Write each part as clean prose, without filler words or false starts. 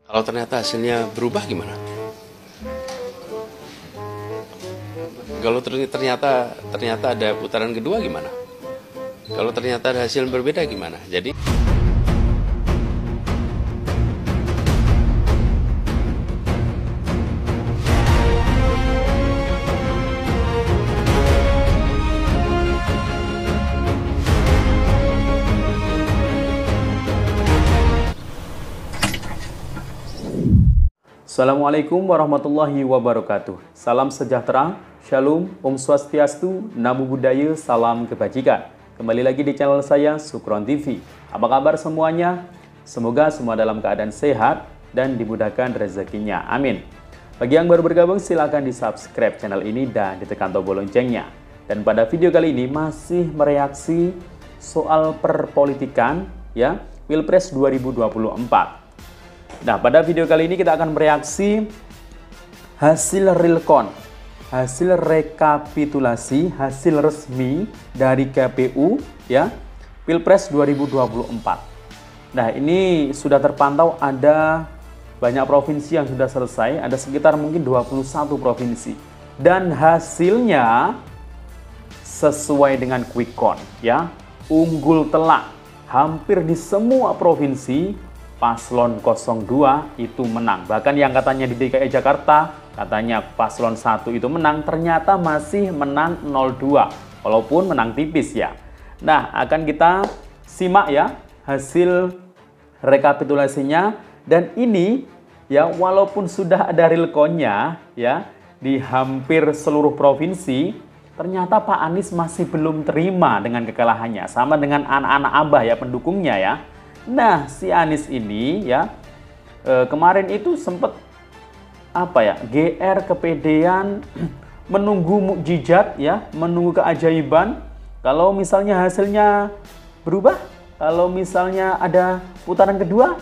Kalau ternyata hasilnya berubah gimana? Kalau ternyata ada putaran kedua gimana? Kalau ternyata ada hasil berbeda gimana? Jadi Assalamualaikum warahmatullahi wabarakatuh. Salam sejahtera, Shalom, Om Swastiastu, Namo Buddhaya, salam kebajikan. Kembali lagi di channel saya, Sukron TV. Apa kabar semuanya? Semoga semua dalam keadaan sehat dan dimudahkan rezekinya. Amin. Bagi yang baru bergabung, silakan di subscribe channel ini dan ditekan tombol loncengnya. Dan pada video kali ini masih mereaksi soal perpolitikan, ya, Pilpres 2024. Nah, pada video kali ini kita akan mereaksi hasil realcon, hasil rekapitulasi, hasil resmi dari KPU, ya, Pilpres 2024. Nah, ini sudah terpantau ada banyak provinsi yang sudah selesai, ada sekitar mungkin 21 provinsi. Dan hasilnya sesuai dengan quick count, ya, unggul telak hampir di semua provinsi. Paslon 02 itu menang. Bahkan yang katanya di DKI Jakarta, katanya paslon 1 itu menang, ternyata masih menang 02. Walaupun menang tipis ya. Nah, akan kita simak ya hasil rekapitulasinya. Dan ini ya, walaupun sudah ada realconnya ya di hampir seluruh provinsi, ternyata Pak Anies masih belum terima dengan kekalahannya. Sama dengan anak-anak Abah ya, pendukungnya ya. Nah, si Anies ini ya kemarin itu sempat GR kepedean, menunggu mukjizat ya, menunggu keajaiban. Kalau misalnya hasilnya berubah, kalau misalnya ada putaran kedua,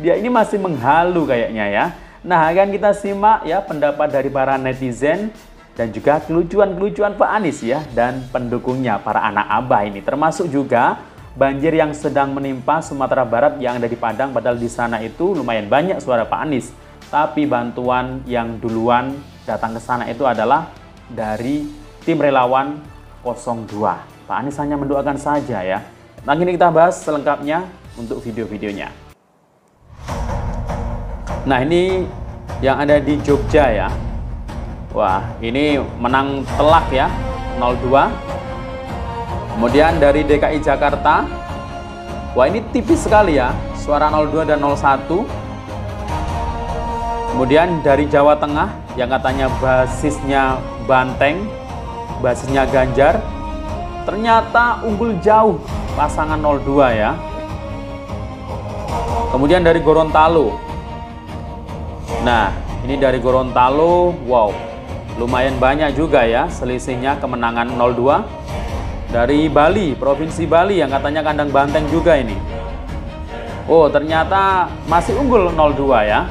dia ini masih menghalu kayaknya ya. Nah, akan kita simak ya pendapat dari para netizen dan juga kelucuan-kelucuan Pak Anies ya dan pendukungnya, para anak Abah ini, termasuk juga banjir yang sedang menimpa Sumatera Barat yang ada di Padang, padahal di sana itu lumayan banyak suara Pak Anies. Tapi bantuan yang duluan datang ke sana itu adalah dari tim relawan 02. Pak Anies hanya mendoakan saja ya. Nanti ini kita bahas selengkapnya untuk video-videonya. Nah, ini yang ada di Jogja ya. Wah, ini menang telak ya, 02. Kemudian dari DKI Jakarta, wah ini tipis sekali ya, suara 02 dan 01. Kemudian dari Jawa Tengah, yang katanya basisnya Banteng, basisnya Ganjar, ternyata unggul jauh pasangan 02 ya. Kemudian dari Gorontalo, nah ini dari Gorontalo, wow, lumayan banyak juga ya selisihnya kemenangan 02. Dari Bali, Provinsi Bali yang katanya kandang banteng juga ini. Oh, ternyata masih unggul 02 ya.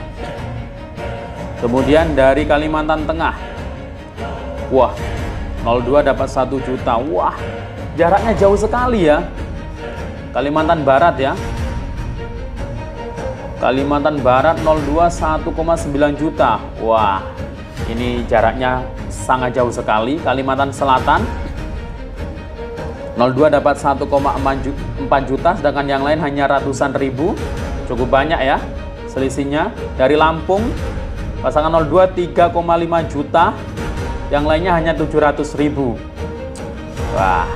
Kemudian dari Kalimantan Tengah. Wah, 02 dapat 1 juta. Wah, jaraknya jauh sekali ya. Kalimantan Barat ya. Kalimantan Barat 02 1,9 juta. Wah, ini jaraknya sangat jauh sekali. Kalimantan Selatan 02 dapat 1,4 juta, sedangkan yang lain hanya ratusan ribu. Cukup banyak ya selisihnya. Dari Lampung, pasangan 02 3,5 juta, yang lainnya hanya 700 ribu. Wah,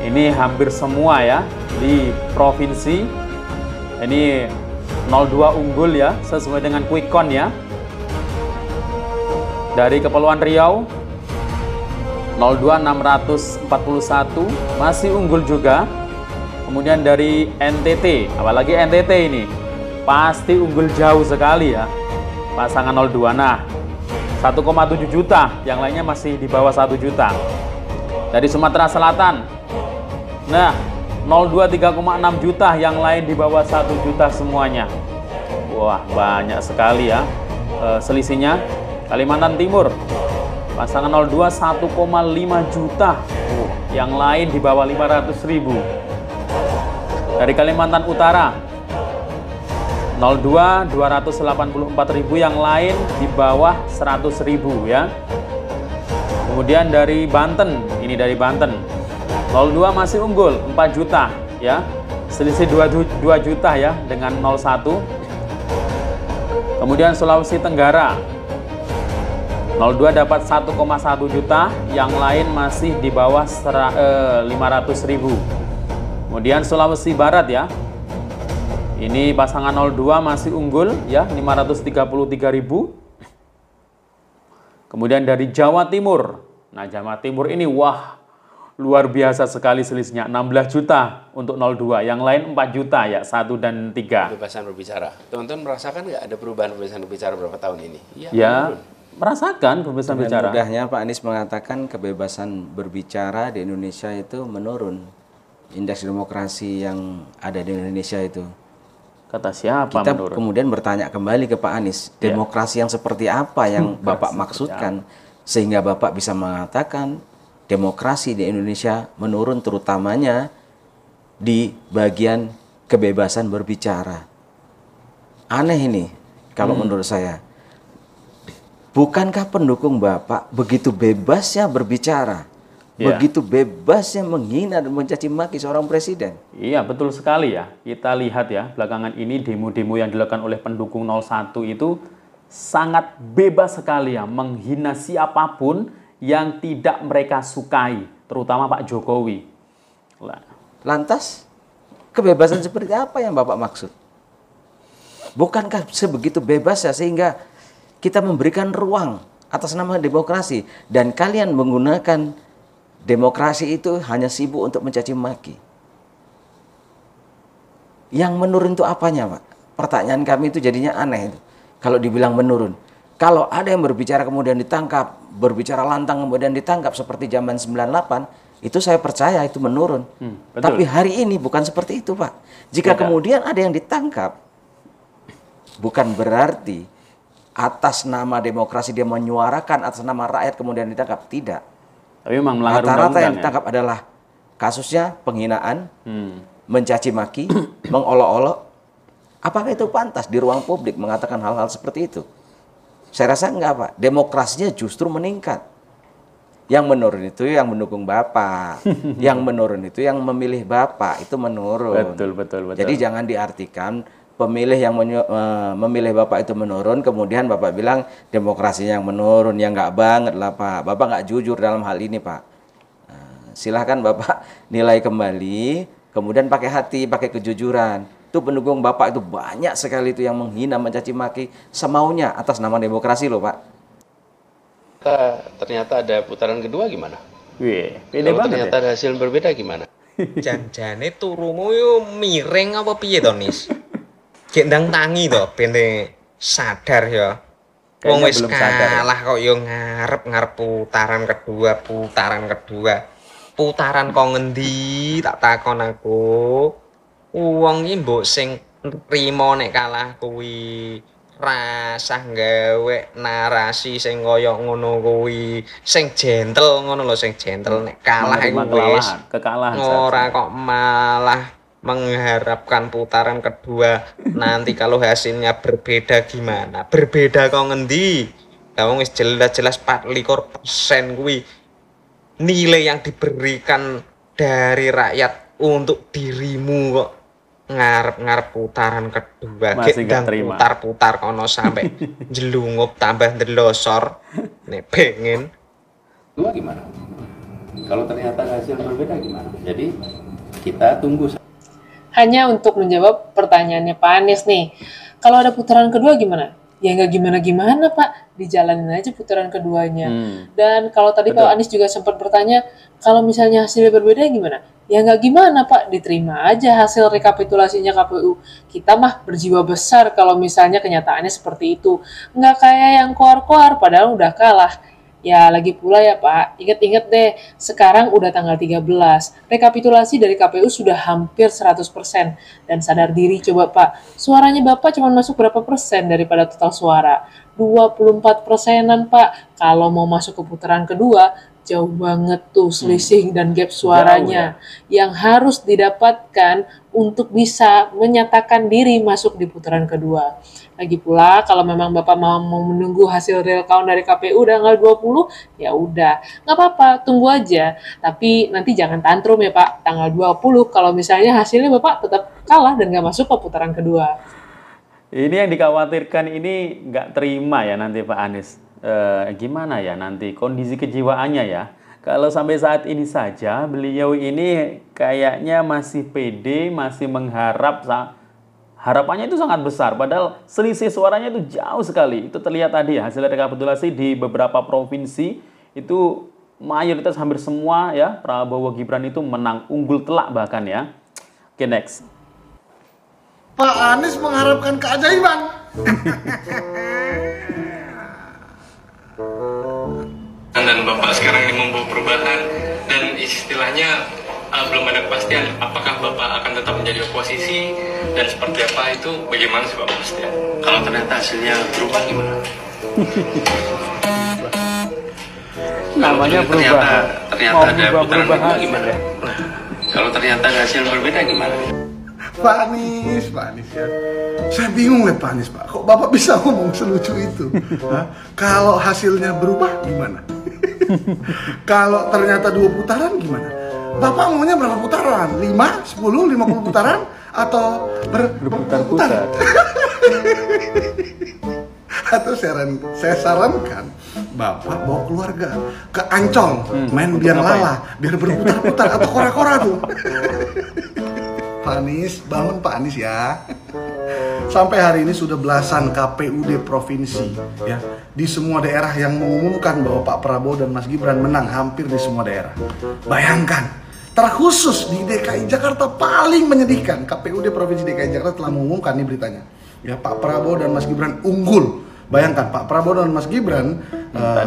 ini hampir semua ya di provinsi. Ini 02 unggul ya, sesuai dengan quick count ya. Dari Kepulauan Riau, 02 641 masih unggul juga. Kemudian dari NTT, apalagi NTT ini pasti unggul jauh sekali ya pasangan 02. Nah, 1,7 juta, yang lainnya masih di bawah 1 juta. Dari Sumatera Selatan, nah 02 3,6 juta, yang lain di bawah 1 juta semuanya. Wah, banyak sekali ya selisihnya. Kalimantan Timur, pasangan 02 1,5 juta, yang lain di bawah 500 ribu. Dari Kalimantan Utara, 02 284.000, yang lain di bawah 100.000 ya. Kemudian dari Banten, ini dari Banten. 02 masih unggul 4 juta ya. Selisih 2 juta ya dengan 01. Kemudian Sulawesi Tenggara 02 dapat 1,1 juta, yang lain masih di bawah 500.000. Kemudian Sulawesi Barat ya. Ini pasangan 02 masih unggul ya 533.000. Kemudian dari Jawa Timur. Nah, Jawa Timur ini wah luar biasa sekali selisihnya 16 juta untuk 02, yang lain 4 juta ya, 1 dan 3. Kebebasan berbicara. Teman-teman merasakan nggak ada perubahan kebebasan berbicara berapa tahun ini? Ya, merasakan kebebasan Dengan bicara. mudahnya Pak Anies mengatakan kebebasan berbicara di Indonesia itu menurun. Indeks demokrasi yang ada di Indonesia itu. Kata siapa Kita menurut? kemudian bertanya kembali ke Pak Anies, demokrasi yang seperti apa yang Bapak maksudkan sehingga Bapak bisa mengatakan demokrasi di Indonesia menurun, terutamanya di bagian kebebasan berbicara. Aneh ini kalau menurut saya. Bukankah pendukung Bapak begitu bebasnya berbicara? Begitu bebasnya menghina dan mencaci maki seorang presiden? Iya, betul sekali ya. Kita lihat ya, belakangan ini demo-demo yang dilakukan oleh pendukung 01 itu sangat bebas sekali ya, menghina siapapun yang tidak mereka sukai, terutama Pak Jokowi. Lantas, kebebasan seperti apa yang Bapak maksud? Bukankah sebegitu bebasnya sehingga kita memberikan ruang atas nama demokrasi, dan kalian menggunakan demokrasi itu hanya sibuk untuk mencaci maki? Yang menurun itu apanya, Pak? Pertanyaan kami itu jadinya aneh itu. Kalau dibilang menurun. Kalau ada yang berbicara kemudian ditangkap, berbicara lantang kemudian ditangkap seperti zaman 98, itu saya percaya itu menurun. Tapi hari ini bukan seperti itu, Pak. Jika kemudian ada yang ditangkap, bukan berarti atas nama demokrasi dia menyuarakan, atas nama rakyat kemudian ditangkap. Tidak. Tapi memang melanggar Rata-rata undang-undang yang ditangkap adalah kasusnya penghinaan, mencaci maki, mengolok-olok. Apakah itu pantas di ruang publik mengatakan hal-hal seperti itu? Saya rasa enggak, Pak. Demokrasinya justru meningkat. Yang menurun itu yang mendukung Bapak. Yang menurun itu yang memilih Bapak, itu menurun. Betul. Jadi jangan diartikan pemilih yang memilih Bapak itu menurun, kemudian Bapak bilang demokrasinya yang menurun. Ya enggak banget lah, Pak. Bapak enggak jujur dalam hal ini, Pak. Silahkan Bapak nilai kembali, kemudian pakai hati, pakai kejujuran. Itu pendukung Bapak itu banyak sekali itu yang menghina, mencaci maki semaunya atas nama demokrasi loh, Pak. Ternyata ada putaran kedua gimana? Wih, Kalau ternyata ada hasil berbeda gimana? Janjane turumu yo miring apa piye to, Nis? Gek ndang tangi to ben sadar ya. Wong wis kalah kok yo ngarep putaran kedua. Putaran kok ngendi tak takon aku. Wong iki mbok sing nrimo nek kalah kuwi rasah gawe narasi sing kaya ngono kuwi, sing gentle ngono lho, sing gentle nek kalah iku wis kekalahan. Ora kok malah mengharapkan putaran kedua. Nanti kalau hasilnya berbeda gimana? Berbeda kok ngendi? Lah wong wis jelas-jelas 24% kuwi nilai yang diberikan dari rakyat untuk dirimu kok ngarep putaran kedua. Masih gak terima. Putar-putar kono sampai jelungup tambah ndelosor nek pengen. Kedua gimana? Kalau ternyata hasil berbeda gimana? Jadi kita tunggu. Hanya untuk menjawab pertanyaannya Pak Anies nih, kalau ada putaran kedua gimana? Ya nggak gimana-gimana Pak, dijalanin aja putaran keduanya. Dan kalau tadi Pak Anies juga sempat bertanya, kalau misalnya hasilnya berbeda gimana? Ya nggak gimana Pak, diterima aja hasil rekapitulasinya KPU. Kita mah berjiwa besar kalau misalnya kenyataannya seperti itu. Nggak kayak yang koar-koar padahal udah kalah. Ya lagi pula ya Pak, inget-inget deh, sekarang udah tanggal 13. Rekapitulasi dari KPU sudah hampir 100%. Dan sadar diri coba Pak, suaranya Bapak cuma masuk berapa persen daripada total suara? 24%-an Pak. Kalau mau masuk ke putaran kedua, jauh banget tuh selisih dan gap suaranya. Yang harus didapatkan untuk bisa menyatakan diri masuk di putaran kedua. Lagi pula kalau memang Bapak mau menunggu hasil real count dari KPU tanggal 20, ya udah, nggak apa-apa, tunggu aja. Tapi nanti jangan tantrum ya Pak, tanggal 20 kalau misalnya hasilnya Bapak tetap kalah dan nggak masuk ke putaran kedua. Ini yang dikhawatirkan ini nggak terima ya nanti Pak Anies. Gimana ya nanti kondisi kejiwaannya ya? Kalau sampai saat ini saja beliau ini kayaknya masih pede, masih mengharap, harapannya itu sangat besar. Padahal selisih suaranya itu jauh sekali. Itu terlihat tadi ya, hasil rekapitulasi di beberapa provinsi itu mayoritas hampir semua ya Prabowo Gibran itu menang, unggul telak bahkan ya. Oke, next. Pak Anies mengharapkan keajaiban. Dan Bapak sekarang ini membawa perubahan dan istilahnya belum ada kepastian apakah Bapak akan tetap menjadi oposisi dan seperti apa itu bagaimana sih Pak kepastian? Kalau ternyata hasilnya berubah gimana? Namanya perubahan. Ternyata ada putaran kedua gimana? Kalau ternyata hasil berbeda gimana? Pak Anies ya. Saya bingung lihat Pak Anies, Pak. Kok Bapak bisa ngomong selucu itu? Hah? Kalau hasilnya berubah gimana? Kalau ternyata 2 putaran gimana? Bapak maunya berapa putaran? 5, 10, 50 putaran? Atau berputar-putar? Atau saya sarankan Bapak bawa keluarga ke Ancol, main biang lala, biar berputar-putar atau kora-kora tuh. Pak Anies, bangun Pak Anies ya. Sampai hari ini sudah belasan KPUD provinsi ya di semua daerah yang mengumumkan bahwa Pak Prabowo dan Mas Gibran menang, hampir di semua daerah. Bayangkan, terkhusus di DKI Jakarta paling menyedihkan, KPUD provinsi DKI Jakarta telah mengumumkan nih beritanya. Ya, Pak Prabowo dan Mas Gibran unggul. Bayangkan Pak Prabowo dan Mas Gibran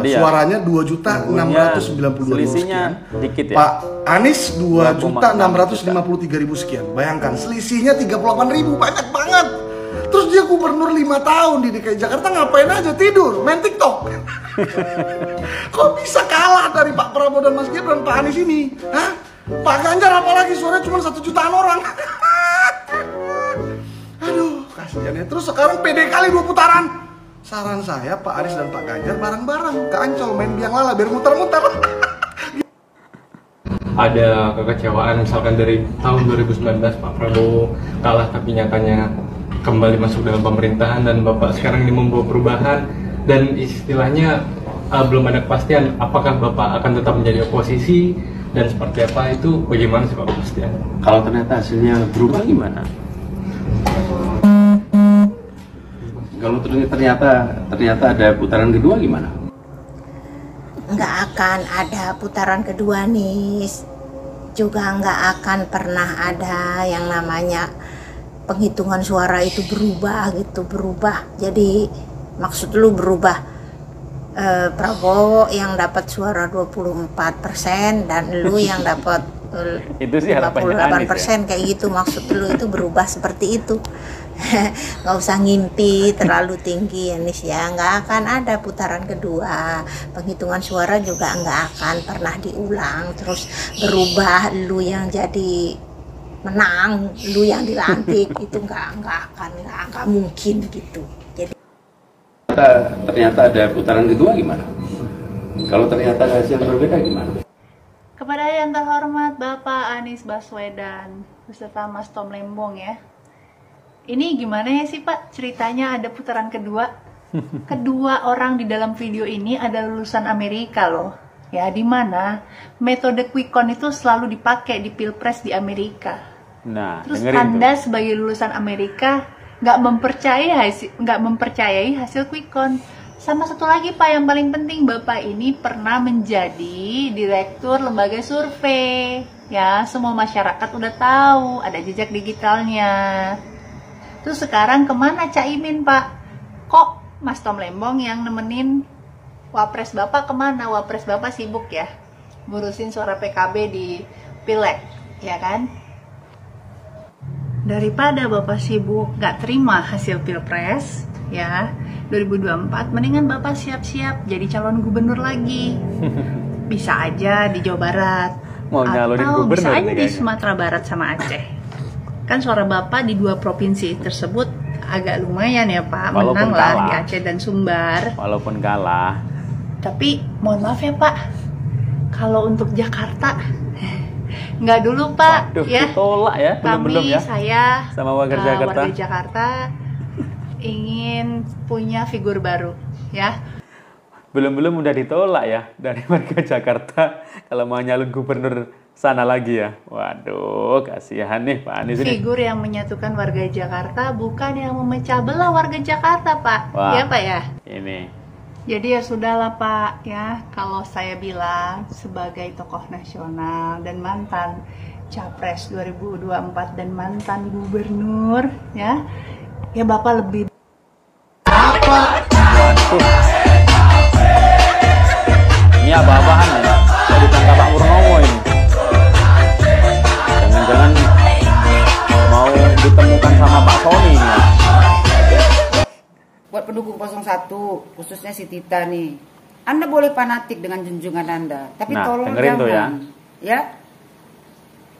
suaranya 2.692.000 selisihnya sekian. dikit ya. Pak Anies 2.653.000 sekian. Bayangkan selisihnya 38.000, banyak banget. Terus dia gubernur 5 tahun di DKI Jakarta, ngapain aja? Tidur, main TikTok. Kok bisa kalah dari Pak Prabowo dan Mas Gibran, Pak Anies ini? Hah? Pak Ganjar apalagi suaranya cuma 1 jutaan orang. Aduh, kasihan ya. Terus sekarang pede kali 2 putaran. Saran saya Pak Anies dan Pak Ganjar bareng-bareng ke Ancol main biang lala biar muter-muter. Ada kekecewaan misalkan dari tahun 2019 Pak Prabowo kalah tapi nyatanya kembali masuk dalam pemerintahan dan Bapak sekarang ini membawa perubahan dan istilahnya belum ada kepastian apakah Bapak akan tetap menjadi oposisi dan seperti apa itu bagaimana sih Pak kepastian? Kalau ternyata hasilnya berubah gimana? Kalau ternyata ada putaran kedua gimana? Nggak akan ada putaran kedua nih, juga nggak akan pernah ada yang namanya penghitungan suara itu berubah. Jadi maksud lu berubah, Prabowo yang dapat suara 24% dan lu yang dapat itu sih 58% ya? Kayak gitu maksud lu, itu berubah seperti itu. Nggak usah ngimpi terlalu tinggi ya Nis ya, nggak akan ada putaran kedua, penghitungan suara juga nggak akan pernah diulang terus berubah lu yang jadi menang, lu yang dilantik. Itu nggak mungkin gitu. Jadi ternyata ada putaran kedua gimana? Kalau ternyata hasil berbeda gimana? Kepada yang terhormat Bapak Anies Baswedan beserta Mas Tom Lembong ya. Ini gimana ya sih Pak ceritanya ada putaran kedua? Kedua orang di dalam video ini ada lulusan Amerika loh. Ya, di mana metode quick count itu selalu dipakai di Pilpres di Amerika. Nah, terus Anda sebagai lulusan Amerika nggak mempercayai hasil quick count. Sama satu lagi Pak yang paling penting, Bapak ini pernah menjadi direktur lembaga survei. Ya, semua masyarakat udah tahu ada jejak digitalnya. Terus sekarang kemana Caimin Pak? Kok Mas Tom Lembong yang nemenin Wapres Bapak kemana? Wapres Bapak sibuk ya ngurusin suara PKB di Pileg, ya kan? Daripada Bapak sibuk gak terima hasil Pilpres ya 2024, mendingan Bapak siap-siap jadi calon gubernur lagi. Bisa aja di Jawa Barat, mau nyalonin atau gubernur bisa aja nih di kayaknya. Sumatera Barat sama Aceh. Kan suara Bapak di 2 provinsi tersebut agak lumayan ya Pak, Walaupun menang lah kalah. di Aceh dan Sumbar. Walaupun kalah. Tapi mohon maaf ya Pak, kalau untuk Jakarta nggak dulu Pak. Waduh, ya. ditolak ya, belum ya. Saya sama warga Jakarta. Warga Jakarta ingin punya figur baru ya. Belum udah ditolak ya dari warga Jakarta kalau mau nyalon gubernur sana lagi ya. Waduh, kasihan nih Pak Anies ini. Figur yang menyatukan warga Jakarta, bukan yang memecah belah warga Jakarta Pak. Wah, ya Pak ya. Ini. Jadi ya sudahlah Pak ya, kalau saya bilang sebagai tokoh nasional dan mantan Capres 2024 dan mantan gubernur ya Bapak lebih Ini apa-apaan ya? Saya ditangkap Pak Purnomo ini. Jangan-jangan mau ditemukan sama Pak Sony ini ya. Buat pendukung 01, khususnya si Tita nih, Anda boleh fanatik dengan junjungan Anda, tapi Nah, tolong dengerin tuh jangan, ya.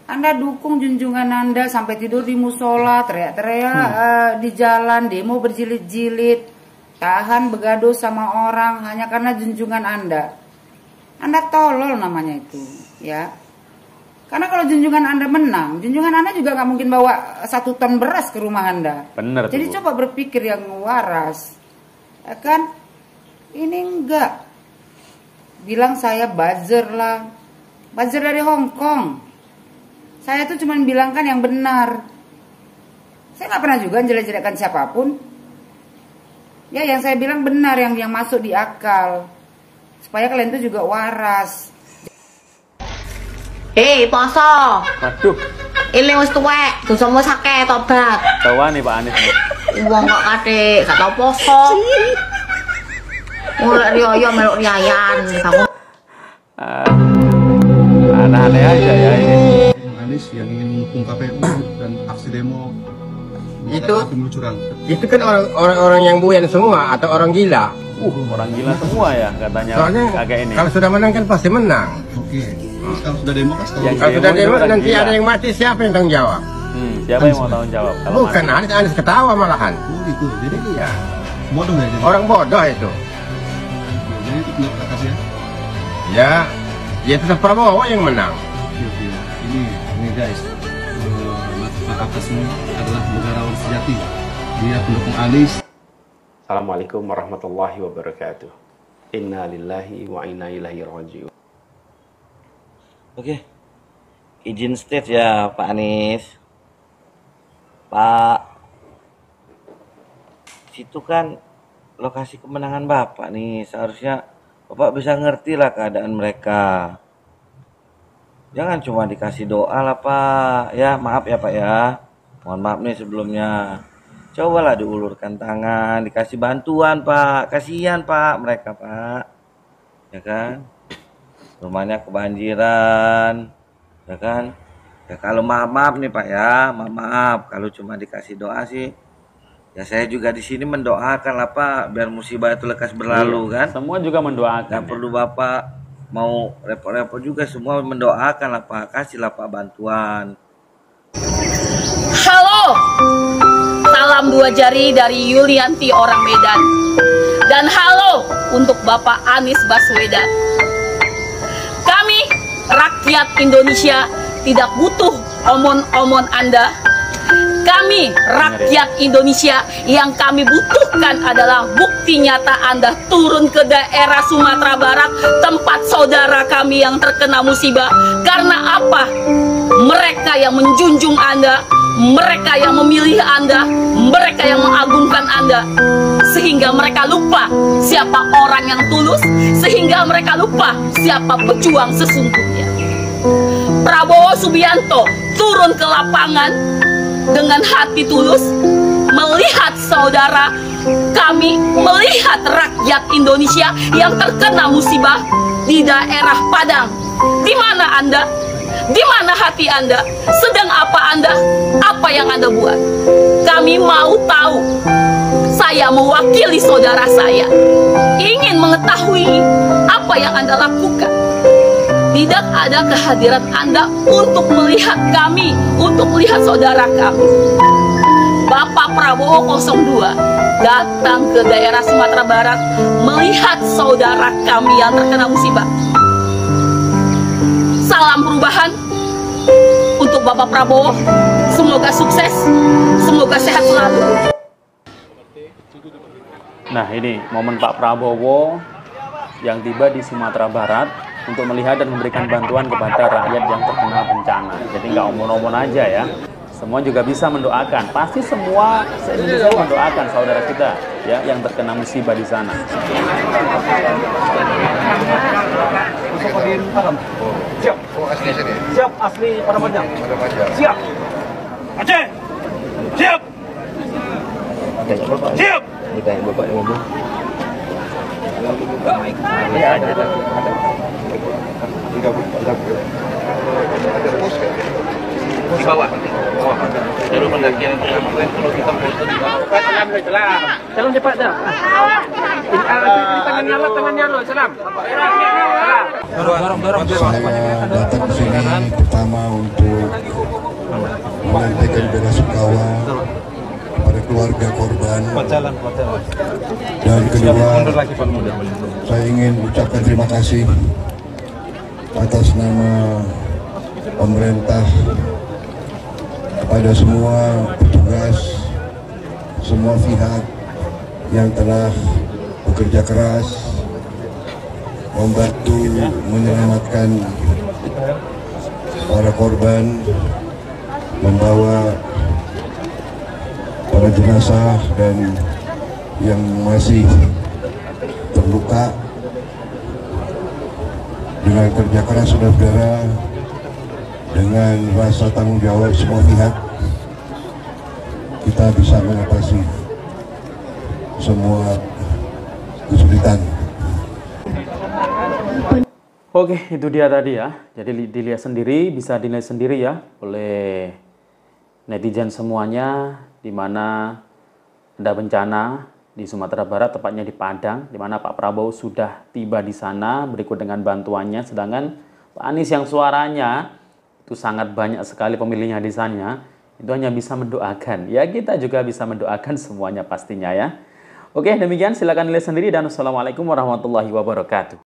Anda dukung junjungan Anda sampai tidur di musola, teriak-teriak di jalan, demo berjilid-jilid, tahan begaduh sama orang hanya karena junjungan Anda. Anda tolol namanya itu, ya. Karena kalau junjungan Anda menang, junjungan Anda juga nggak mungkin bawa 1 ton beras ke rumah Anda. Bener. Jadi tuh, Bu. coba berpikir yang waras, ya kan? Ini enggak. Bilang saya buzzer lah, buzzer dari Hong Kong. Saya tuh cuma bilangkan yang benar. Saya nggak pernah juga jelek-jelekkan siapapun. Ya, yang saya bilang benar, yang masuk di akal. Supaya kalian tuh juga waras. Hei, poso. Waduh, Iling wis tuwek, dosamu sakit tobat. tawa nih Pak Anies nih. Wong kok kate gak tau poso. Mulai riyo melok riayan. Kamu Aneh-aneh aja ya ini. Anies yang ingin menghukum KPU dan aksi demo Itu pemilu curang. itu kan orang-orang yang buyan semua atau orang gila. Orang gila semua ya katanya. Soalnya kakek ini. kalau sudah menang kan pasti menang. Oke. Terus kalau sudah demo kan Yang Kalau sudah demo itu demo orang nanti gila. ada yang mati, siapa yang tanggung jawab? Siapa yang mau tanggung jawab? Kalau Bukan mati? Anies ketawa malahan. Oh gitu. Jadi Ya, bodoh ya jadi. orang bodoh itu. Jadi itu pendapat kakak sih ya. Ya tetap Prabowo yang menang. Oke. Ini guys. Pak Atas ini adalah negarawan sejati. Dia pendukung Anies. Assalamualaikum warahmatullahi wabarakatuh. Inna lillahi wa inna ilaihi raji'un. Oke, izin state ya Pak Anies. Pak, situ kan lokasi kemenangan Bapak nih. Seharusnya Bapak bisa ngerti lah keadaan mereka. Jangan cuma dikasih doa lah Pak. Ya maaf ya Pak ya. Mohon maaf nih sebelumnya. Cobalah diulurkan tangan, dikasih bantuan Pak. Kasihan Pak mereka Pak. Ya kan? Rumahnya kebanjiran, ya kan? Ya kalau maaf nih Pak ya, maaf kalau cuma dikasih doa sih. Ya saya juga di sini mendoakan lah Pak, biar musibah itu lekas berlalu kan. Semua juga mendoakan. Gak perlu Bapak mau repot-repot juga, semua mendoakan lah Pak, kasihlah Pak bantuan. Halo, salam 2 jari dari Yulianti orang Medan. Dan halo untuk Bapak Anies Baswedan. Kami rakyat Indonesia tidak butuh omon-omon Anda. Kami rakyat Indonesia yang kami butuhkan adalah bukti nyata Anda turun ke daerah Sumatera Barat, tempat saudara kami yang terkena musibah. Karena apa? Mereka yang menjunjung Anda, mereka yang memilih Anda, mereka yang mengagungkan Anda, sehingga mereka lupa siapa orang yang tulus, sehingga mereka lupa siapa pejuang sesungguhnya. Prabowo Subianto turun ke lapangan dengan hati tulus, melihat saudara kami, melihat rakyat Indonesia yang terkena musibah di daerah Padang. Di mana Anda? Di mana hati Anda? Sedang apa Anda? Apa yang Anda buat? Kami mau tahu. Saya mewakili saudara saya, ingin mengetahui apa yang Anda lakukan. tidak ada kehadiran Anda untuk melihat kami, untuk melihat saudara kami. Bapak Prabowo 02 datang ke daerah Sumatera Barat melihat saudara kami yang terkena musibah. Salam perubahan untuk Bapak Prabowo. Semoga sukses, semoga sehat selalu. Nah, ini momen Pak Prabowo yang tiba di Sumatera Barat untuk melihat dan memberikan bantuan kepada rakyat yang terkena bencana. Jadi nggak omong-omong aja ya. Semua juga bisa mendoakan. Pasti semua se-Indonesia mendoakan saudara kita ya yang terkena musibah di sana. Siap. Siap asli pada panjang. Siap. Aceh. Siap. Siap. Ditanya Bapak yang ngomong. Di bawah. Jalur pendakian kalau kita foto di bawah. Salam cepat dah. Tangannya lo, salam. Saya datang ke sini pertama untuk menyampaikan bela sungkawa pada keluarga korban. Dan kedua, saya ingin ucapkan terima kasih atas nama pemerintah kepada semua petugas, semua pihak yang telah bekerja keras membantu menyelamatkan para korban, membawa para jenazah dan yang masih terluka. Dengan kerja keras saudara-saudara, dengan rasa tanggung jawab semua pihak, kita bisa mengatasi semua kesulitan. Oke, itu dia tadi ya. Jadi dilihat sendiri, bisa dinilai sendiri ya oleh netizen semuanya, di mana ada bencana di Sumatera Barat, tepatnya di Padang, di mana Pak Prabowo sudah tiba di sana berikut dengan bantuannya, sedangkan Pak Anies yang suaranya itu sangat banyak sekali pemilihnya di sana, itu hanya bisa mendoakan. Ya, kita juga bisa mendoakan semuanya pastinya ya. Oke, demikian silakan lihat sendiri dan wassalamualaikum warahmatullahi wabarakatuh.